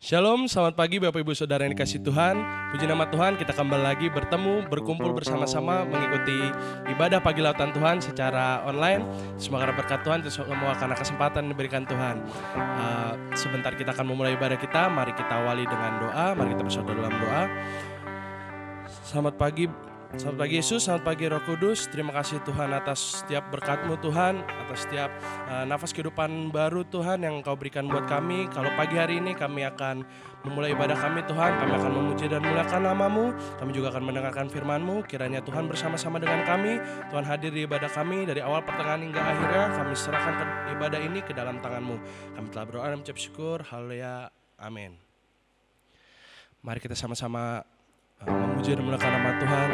Shalom, selamat pagi Bapak Ibu Saudara yang dikasih Tuhan. Puji nama Tuhan, kita kembali lagi bertemu, berkumpul bersama-sama mengikuti ibadah pagi lautan Tuhan secara online. Semoga berkat Tuhan, semua karena kesempatan yang diberikan Tuhan. Sebentar kita akan memulai ibadah kita, mari kita awali dengan doa, mari kita bersatu dalam doa. Selamat pagi Yesus, selamat pagi Roh Kudus. Terima kasih Tuhan atas setiap berkat-Mu Tuhan, atas setiap nafas kehidupan baru Tuhan yang Engkau berikan buat kami. Kalau pagi hari ini kami akan memulai ibadah kami Tuhan, kami akan memuji dan memuliakan nama-Mu. Kami juga akan mendengarkan firman-Mu. Kiranya Tuhan bersama-sama dengan kami. Tuhan hadir di ibadah kami dari awal pertengahan hingga akhirnya. Kami serahkan ibadah ini ke dalam tangan-Mu. Kami telah berdoa dan mengucap syukur. Haleluya. Amin. Mari kita sama-sama memuji dan memuliakan nama Tuhan.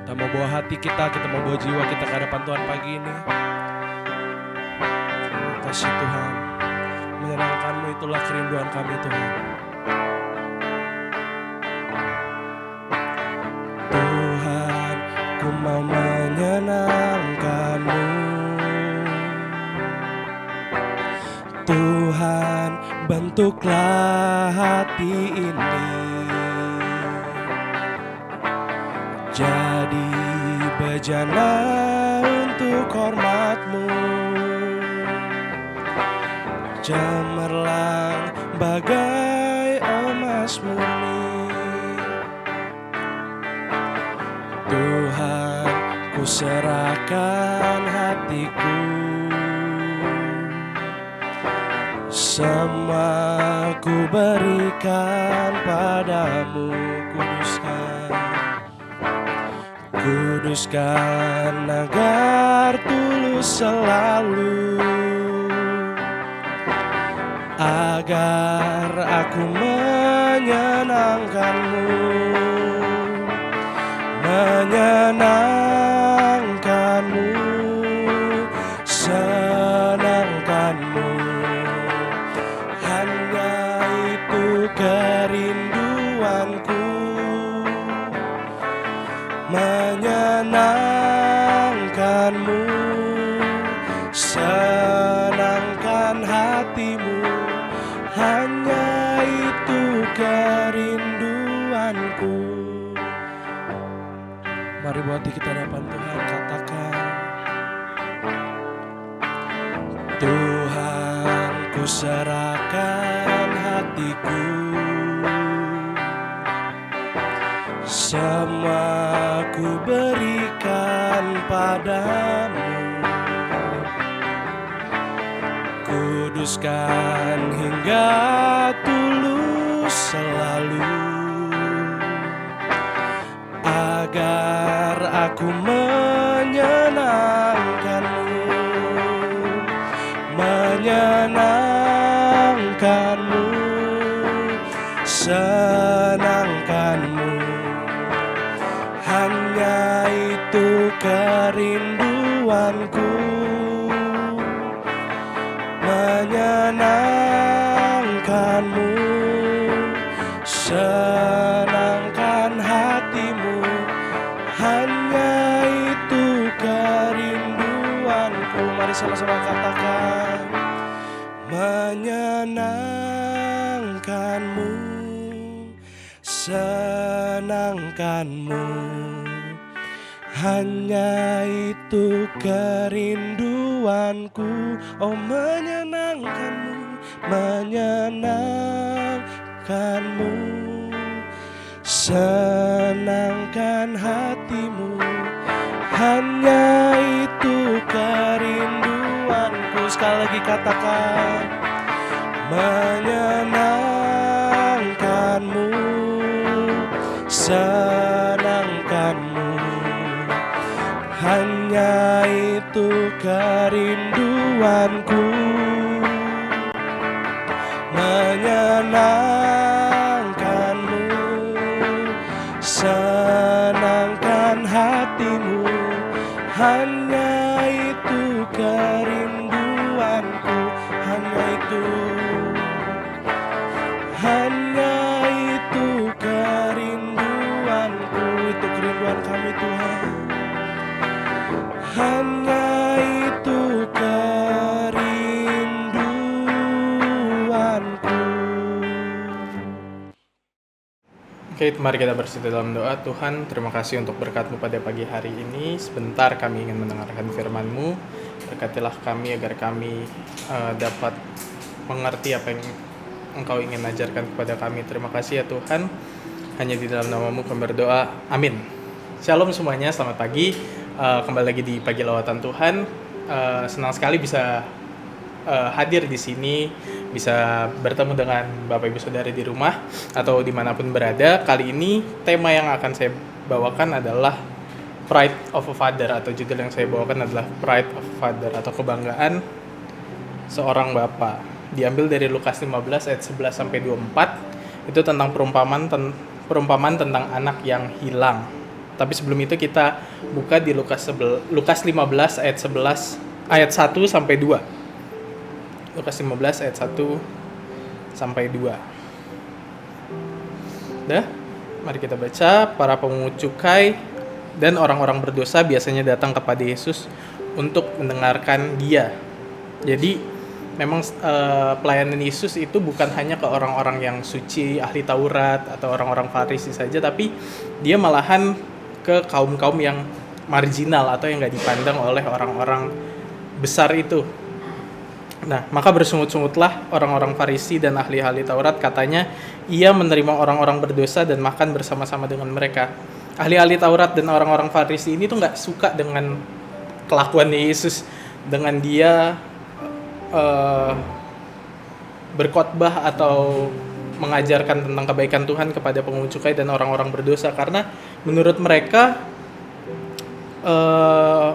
Kita mau bawa hati kita mau bawa jiwa kita ke hadapan Tuhan pagi ini. Terima kasih Tuhan, menyenangkan-Mu itulah kerinduan kami Tuhan. Tuhan, ku mau menyenangkan-Mu. Tuhan, bentuklah hati ini jadi bejana untuk hormat-Mu, cemerlang bagai emas murni. Tuhan, ku serahkan hatiku, semua ku berikan padamu. Kuduskan agar tulus selalu, agar aku menyenangkan-Mu, menyenangkan-Mu, senangkan-Mu. Hanya itu kerinduanku, menyenangkan-Mu, senangkan hati-Mu. Hanya itu kerinduanku. Mari buat kita hadapan Tuhan, katakan, Tuhan, ku serahkan hatiku, semua ku berikan padamu. Kuduskan hingga tulus selalu, agar aku menyenangkan-Mu, menyenangkan-Mu, senangkan-Mu. Hanya itu kerinduanku, menyenangkan-Mu, senangkan hati-Mu. Hanya itu kerinduanku. Mari sama-sama katakan, menyenangkan-Mu, senangkan-Mu. Hanya itu kerinduanku. Oh, menyenangkan-Mu, menyenangkan-Mu, senangkan hati-Mu. Hanya itu kerinduanku. Sekali lagi katakan, menyenangkan-Mu, senangkan-Mu. Hanya itu kerinduanku, menyenangkan-Mu, senangkan hati-Mu. Hanya itu kerinduanku. Hanya itu, hanya itu kerinduanku. Itu kerinduan kami Tuhan. Hanya itu kerinduanku. Oke, mari kita bersatu dalam doa. Tuhan, terima kasih untuk berkat-Mu pada pagi hari ini. Sebentar kami ingin mendengarkan firman-Mu. Berkatilah kami agar kami dapat mengerti apa yang Engkau ingin ajarkan kepada kami. Terima kasih ya Tuhan. Hanya di dalam nama-Mu kami berdoa. Amin. Shalom semuanya, selamat pagi. Kembali lagi di Pagi Lawatan Tuhan. Senang sekali bisa hadir di sini, bisa bertemu dengan Bapak Ibu Saudara di rumah atau dimanapun berada. Kali ini tema yang akan saya bawakan adalah Pride of a Father, atau judul yang saya bawakan adalah Pride of a Father atau kebanggaan seorang bapa. Diambil dari Lukas 15 ayat 11 sampai 24. Itu tentang perumpamaan tentang anak yang hilang. Tapi sebelum itu kita buka di Lukas 15 ayat 1 sampai 2. Lukas 15 ayat 1 sampai 2. Mari kita baca. Para pemungut cukai dan orang-orang berdosa biasanya datang kepada Yesus untuk mendengarkan Dia. Jadi memang pelayanan Yesus itu bukan hanya ke orang-orang yang suci, ahli Taurat atau orang-orang Farisi saja, tapi Dia malahan ke kaum-kaum yang marginal atau yang gak dipandang oleh orang-orang besar itu. Nah, maka bersungut-sungutlah orang-orang Farisi dan ahli-ahli Taurat, katanya ia menerima orang-orang berdosa dan makan bersama-sama dengan mereka. Ahli-ahli Taurat dan orang-orang Farisi ini tuh gak suka dengan kelakuan Yesus, dengan dia berkhotbah atau mengajarkan tentang kebaikan Tuhan kepada pemungut cukai dan orang-orang berdosa, karena menurut mereka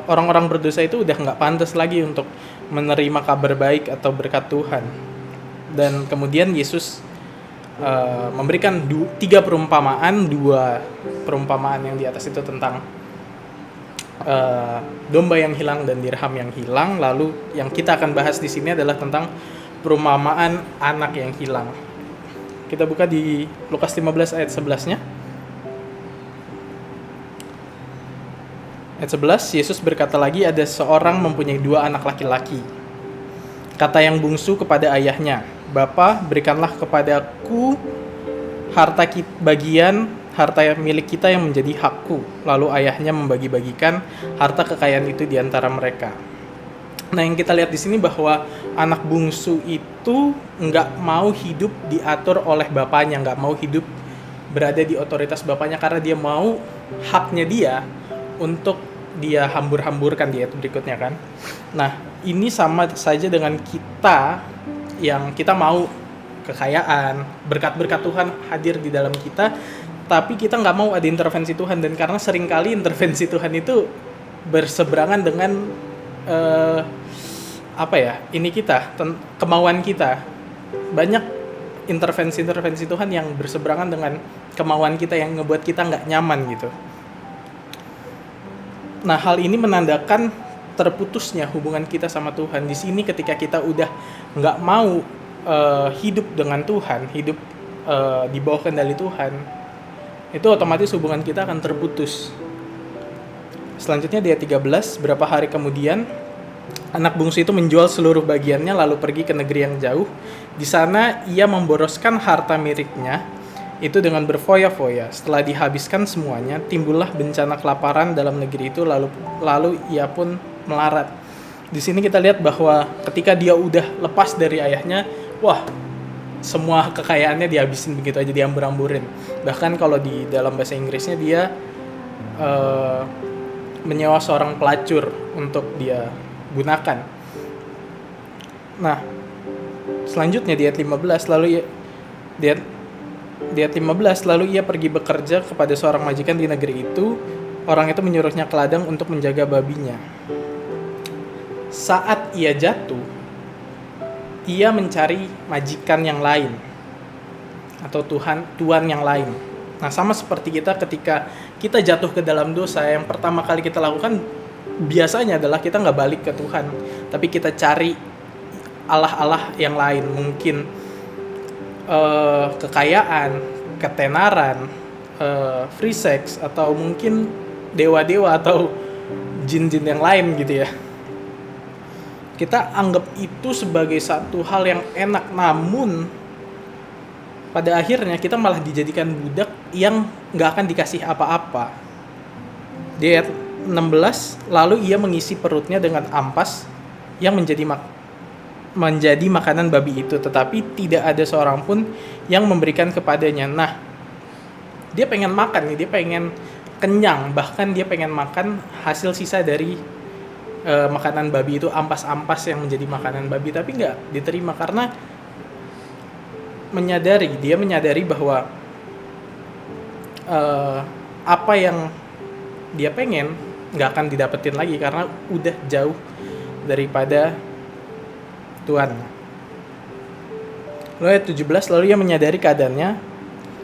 orang-orang berdosa itu udah nggak pantas lagi untuk menerima kabar baik atau berkat Tuhan. Dan kemudian Yesus memberikan 2 perumpamaan yang di atas itu tentang domba yang hilang dan dirham yang hilang. Lalu yang kita akan bahas di sini adalah tentang perumpamaan anak yang hilang. Kita buka di Lukas 15 ayat 11-nya. Ayat 11, Yesus berkata lagi, ada seorang mempunyai 2 anak laki-laki. Kata yang bungsu kepada ayahnya, "Bapa, berikanlah kepadaku harta milik kita yang menjadi hakku." Lalu ayahnya membagi-bagikan harta kekayaan itu di antara mereka. Nah, yang kita lihat di sini bahwa anak bungsu itu nggak mau hidup diatur oleh bapaknya, nggak mau hidup berada di otoritas bapaknya, karena dia mau haknya dia untuk dia hambur-hamburkan di ayat berikutnya kan. Nah, ini sama saja dengan kita yang kita mau kekayaan, berkat-berkat Tuhan hadir di dalam kita, tapi kita nggak mau ada intervensi Tuhan. Dan karena seringkali intervensi Tuhan itu berseberangan dengan kemauan kita. Banyak intervensi Tuhan yang berseberangan dengan kemauan kita, yang ngebuat kita nggak nyaman gitu. Nah, hal ini menandakan terputusnya hubungan kita sama Tuhan. Di sini ketika kita udah nggak mau hidup dengan Tuhan, hidup di bawah kendali Tuhan, itu otomatis hubungan kita akan terputus. Selanjutnya di ayat 13, berapa hari kemudian anak bungsu itu menjual seluruh bagiannya lalu pergi ke negeri yang jauh. Di sana ia memboroskan harta miliknya itu dengan berfoya-foya. Setelah dihabiskan semuanya, timbullah bencana kelaparan dalam negeri itu, lalu ia pun melarat. Di sini kita lihat bahwa ketika dia udah lepas dari ayahnya, wah, semua kekayaannya dihabisin begitu aja, diambur-amburin. Bahkan kalau di dalam bahasa Inggrisnya dia menyewa seorang pelacur untuk dia gunakan. Nah, selanjutnya di ayat 15, lalu ia pergi bekerja kepada seorang majikan di negeri itu. Orang itu menyuruhnya ke ladang untuk menjaga babinya. Saat ia jatuh, ia mencari majikan yang lain atau tuan yang lain. Nah, sama seperti kita ketika kita jatuh ke dalam dosa, yang pertama kali kita lakukan biasanya adalah kita nggak balik ke Tuhan, tapi kita cari Allah-Allah yang lain. Mungkin kekayaan, ketenaran, free sex, atau mungkin dewa-dewa atau jin-jin yang lain gitu ya. Kita anggap itu sebagai satu hal yang enak, namun pada akhirnya kita malah dijadikan budak yang nggak akan dikasih apa-apa. Di ayat 16, lalu ia mengisi perutnya dengan ampas yang menjadi makanan babi itu, tetapi tidak ada seorang pun yang memberikan kepadanya. Nah, dia pengen makan nih, dia pengen kenyang, bahkan dia pengen makan hasil sisa dari makanan babi itu, ampas-ampas yang menjadi makanan babi, tapi nggak diterima karena dia menyadari bahwa apa yang dia pengen nggak akan didapetin lagi karena udah jauh daripada Tuhan. Lalu ayat 17, lalu ia menyadari keadaannya,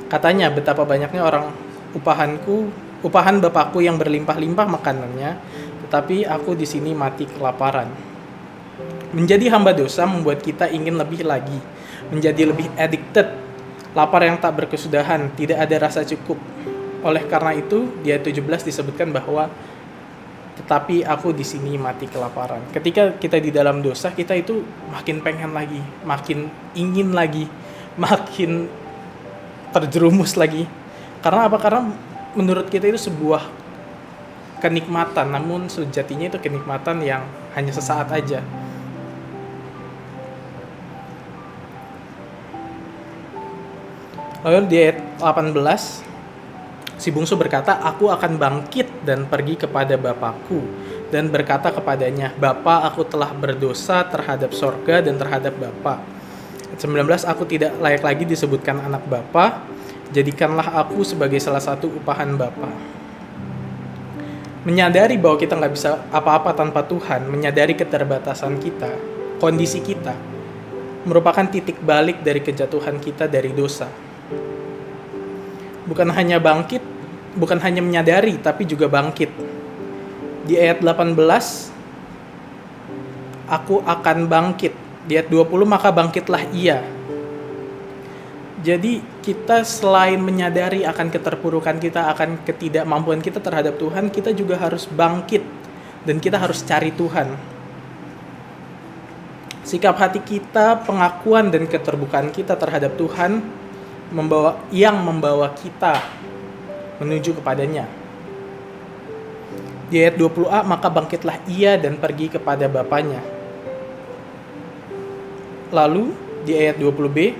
katanya, betapa banyaknya orang upahan bapakku yang berlimpah-limpah makanannya, tetapi aku di sini mati kelaparan. Menjadi hamba dosa membuat kita ingin lebih lagi, menjadi lebih addicted, lapar yang tak berkesudahan, tidak ada rasa cukup. Oleh karena itu, di ayat 17 disebutkan bahwa tetapi aku di sini mati kelaparan. Ketika kita di dalam dosa, kita itu makin pengen lagi, makin ingin lagi, makin terjerumus lagi. Karena apa? Karena menurut kita itu sebuah kenikmatan, namun sejatinya itu kenikmatan yang hanya sesaat aja. Lalu di ayat 18, si bungsu berkata, aku akan bangkit dan pergi kepada bapakku dan berkata kepadanya, Bapa, aku telah berdosa terhadap sorga dan terhadap Bapa. 19, aku tidak layak lagi disebutkan anak Bapa, jadikanlah aku sebagai salah satu upahan Bapa. Menyadari bahwa kita nggak bisa apa-apa tanpa Tuhan, menyadari keterbatasan kita, kondisi kita, merupakan titik balik dari kejatuhan kita dari dosa. Bukan hanya menyadari, tapi juga bangkit. Di ayat 18, aku akan bangkit. Di ayat 20, maka bangkitlah ia. Jadi kita selain menyadari akan keterpurukan kita, akan ketidakmampuan kita terhadap Tuhan, kita juga harus bangkit. Dan kita harus cari Tuhan. Sikap hati kita, pengakuan dan keterbukaan kita terhadap Tuhan membawa kita menuju kepadanya. Di ayat 20a, maka bangkitlah ia dan pergi kepada bapaknya. Lalu di ayat 20b,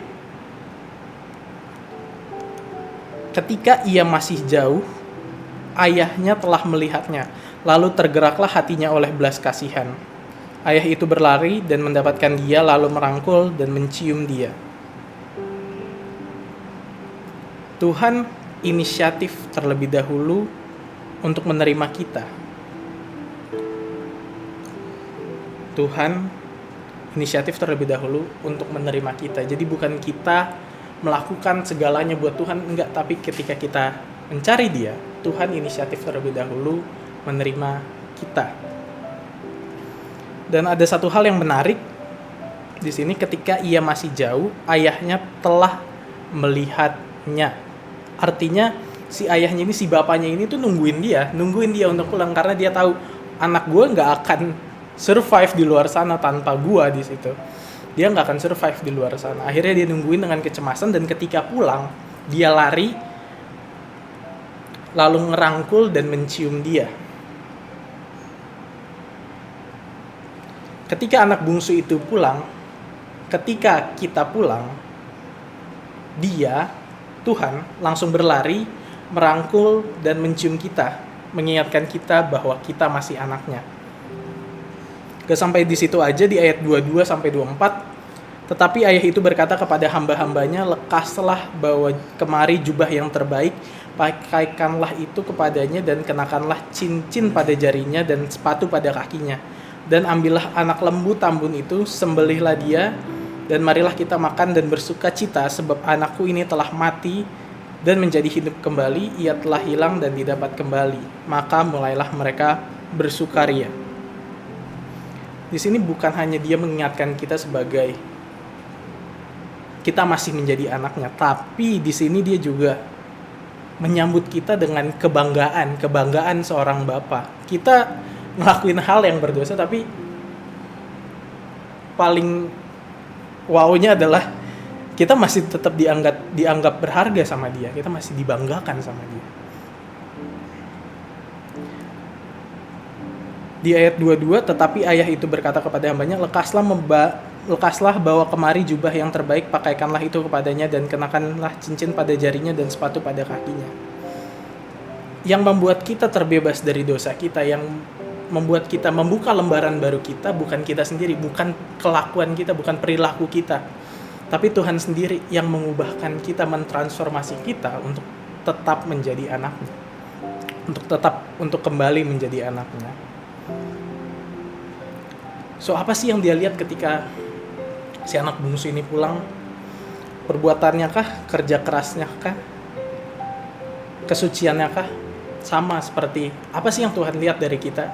ketika ia masih jauh, ayahnya telah melihatnya, lalu tergeraklah hatinya oleh belas kasihan. Ayah itu berlari dan mendapatkan dia, lalu merangkul dan mencium dia. Tuhan inisiatif terlebih dahulu untuk menerima kita. Tuhan inisiatif terlebih dahulu untuk menerima kita. Jadi bukan kita melakukan segalanya buat Tuhan, enggak. Tapi ketika kita mencari Dia, Tuhan inisiatif terlebih dahulu menerima kita. Dan ada satu hal yang menarik di sini, ketika ia masih jauh, ayahnya telah melihatnya. Artinya si ayahnya ini, si bapaknya ini tuh nungguin dia untuk pulang karena dia tahu anak gue nggak akan survive di luar sana tanpa gue di situ. Dia nggak akan survive di luar sana. Akhirnya dia nungguin dengan kecemasan, dan ketika pulang dia lari lalu ngerangkul dan mencium dia. Ketika anak bungsu itu pulang, ketika kita pulang, dia, Tuhan, langsung berlari, merangkul dan mencium kita, mengingatkan kita bahwa kita masih anaknya. Gak sampai di situ aja, di ayat 22 sampai 24, tetapi ayah itu berkata kepada hamba-hambanya, lekaslah bawa kemari jubah yang terbaik, pakaikanlah itu kepadanya dan kenakanlah cincin pada jarinya dan sepatu pada kakinya. Dan ambillah anak lembu tambun itu, sembelihlah dia, dan marilah kita makan dan bersuka cita, sebab anakku ini telah mati dan menjadi hidup kembali, ia telah hilang dan didapat kembali. Maka mulailah mereka bersukaria. Di sini bukan hanya dia mengingatkan kita sebagai kita masih menjadi anaknya, tapi di sini dia juga menyambut kita dengan kebanggaan seorang bapa. Kita ngelakuin hal yang berdosa, tapi paling wow-nya adalah kita masih tetap dianggap berharga sama Dia, kita masih dibanggakan sama Dia. Di ayat 22, tetapi ayah itu berkata kepada hambanya, lekaslah bawa kemari jubah yang terbaik, pakaikanlah itu kepadanya, dan kenakanlah cincin pada jarinya dan sepatu pada kakinya. Yang membuat kita terbebas dari dosa kita, yang membuat kita membuka lembaran baru kita, bukan kita sendiri, bukan kelakuan kita, bukan perilaku kita, tapi Tuhan sendiri yang mengubahkan kita, mentransformasi kita untuk tetap menjadi anaknya, untuk kembali menjadi anaknya. So, apa sih yang dia lihat ketika si anak bungsu ini pulang? Perbuatannya kah? Kerja kerasnya kah? Kesuciannya kah? Sama seperti, apa sih yang Tuhan lihat dari kita?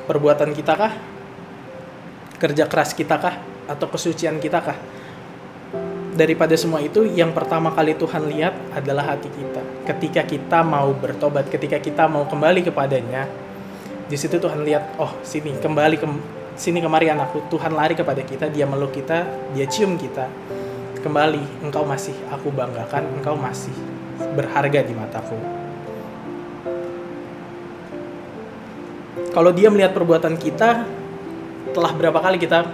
Perbuatan kita kah? Kerja keras kita kah? Atau kesucian kita kah? Daripada semua itu, yang pertama kali Tuhan lihat adalah hati kita. Ketika kita mau bertobat, ketika kita mau kembali kepadanya, di situ Tuhan lihat, oh sini kemari anakku. Tuhan lari kepada kita, Dia meluk kita, Dia cium kita. Kembali, engkau masih aku banggakan, engkau masih berharga di mataku. Kalau Dia melihat perbuatan kita, telah berapa kali kita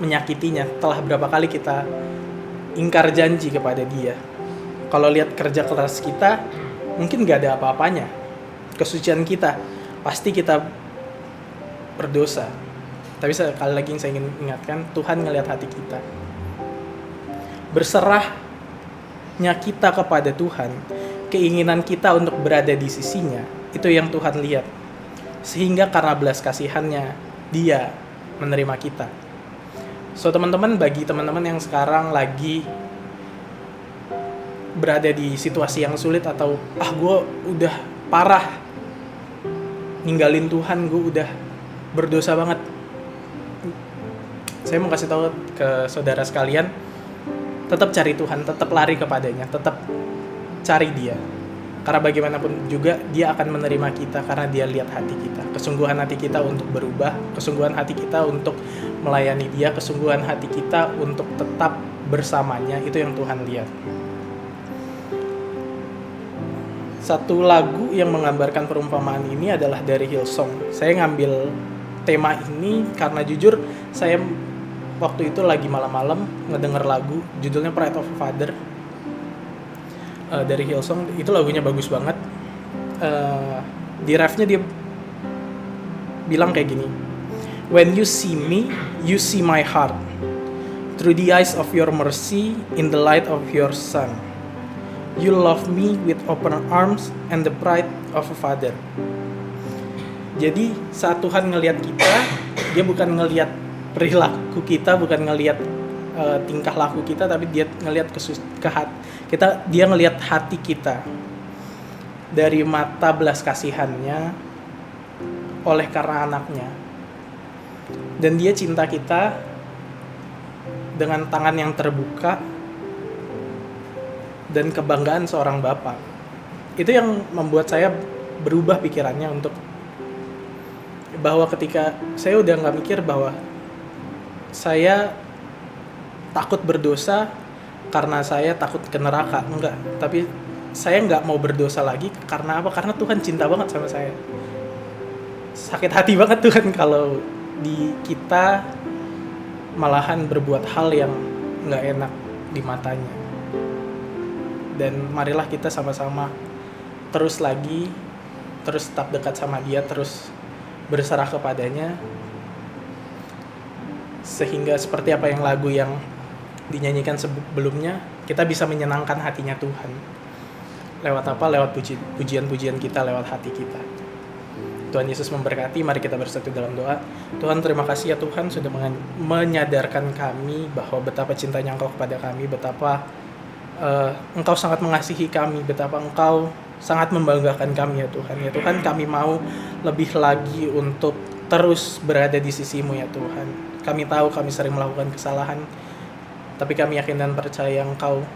menyakitinya, telah berapa kali kita ingkar janji kepada Dia. Kalau lihat kerja keras kita, mungkin gak ada apa-apanya. Kesucian kita, pasti kita berdosa. Tapi sekali lagi yang saya ingin ingatkan, Tuhan ngelihat hati kita. Berserahnya kita kepada Tuhan, keinginan kita untuk berada di sisinya, itu yang Tuhan lihat. Sehingga karena belas kasihannya, Dia menerima kita. So teman-teman, bagi teman-teman yang sekarang lagi berada di situasi yang sulit, atau gue udah parah ninggalin Tuhan, gue udah berdosa banget, saya mau kasih tahu ke saudara sekalian, tetap cari Tuhan, tetap lari kepadanya, tetap cari Dia. Karena bagaimanapun juga Dia akan menerima kita, karena Dia lihat hati kita, kesungguhan hati kita untuk berubah, kesungguhan hati kita untuk melayani Dia, kesungguhan hati kita untuk tetap bersamanya. Itu yang Tuhan lihat. Satu lagu yang menggambarkan perumpamaan ini adalah dari Hillsong. Saya ngambil tema ini karena jujur saya waktu itu lagi malam-malam ngedenger lagu, judulnya Pride of a Father, dari Hillsong. Itu lagunya bagus banget. Di refnya dia bilang kayak gini, "When you see me, you see my heart. Through the eyes of your mercy, in the light of your son. You love me with open arms and the pride of a father." Jadi saat Tuhan ngelihat kita, Dia bukan ngelihat perilaku kita, bukan ngelihat tingkah laku kita, tapi Dia ngelihat Dia ngelihat hati kita dari mata belas kasihannya oleh karena anaknya. Dan Dia cinta kita dengan tangan yang terbuka dan kebanggaan seorang bapak. Itu yang membuat saya berubah pikirannya untuk bahwa ketika saya udah gak mikir bahwa saya takut berdosa karena saya takut ke neraka, enggak. Tapi saya nggak mau berdosa lagi karena apa? Karena Tuhan cinta banget sama saya. Sakit hati banget Tuhan kalau di kita malahan berbuat hal yang nggak enak di matanya. Dan marilah kita sama-sama terus tetap dekat sama Dia, terus berserah kepadanya, sehingga seperti apa yang lagu yang dinyanyikan sebelumnya, kita bisa menyenangkan hatinya Tuhan. Lewat apa? Lewat pujian-pujian kita, lewat hati kita. Tuhan Yesus memberkati. Mari kita bersatu dalam doa. Tuhan, terima kasih ya Tuhan sudah menyadarkan kami bahwa betapa cintanya Engkau kepada kami, betapa Engkau sangat mengasihi kami, betapa Engkau sangat membanggakan kami ya Tuhan. Ya Tuhan, kami mau lebih lagi untuk terus berada di sisi-Mu ya Tuhan. Kami tahu kami sering melakukan kesalahan, tapi kami yakin dan percaya Engkau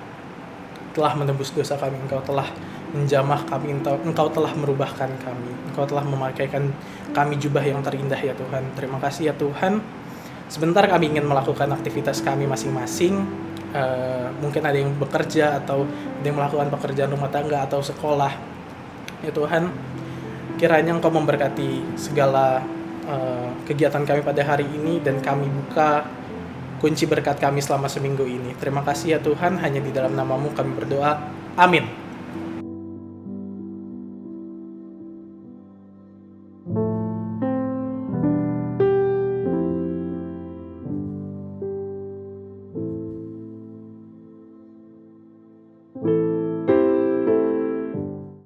telah menebus dosa kami, Engkau telah menjamah kami, Engkau telah merubahkan kami, Engkau telah memakaikan kami jubah yang terindah ya Tuhan. Terima kasih ya Tuhan. Sebentar kami ingin melakukan aktivitas kami masing-masing. mungkin ada yang bekerja atau ada yang melakukan pekerjaan rumah tangga atau sekolah. Ya Tuhan, kiranya Engkau memberkati segala kegiatan kami pada hari ini, dan kami buka kunci berkat kami selama seminggu ini. Terima kasih ya Tuhan, hanya di dalam nama-Mu kami berdoa. Amin.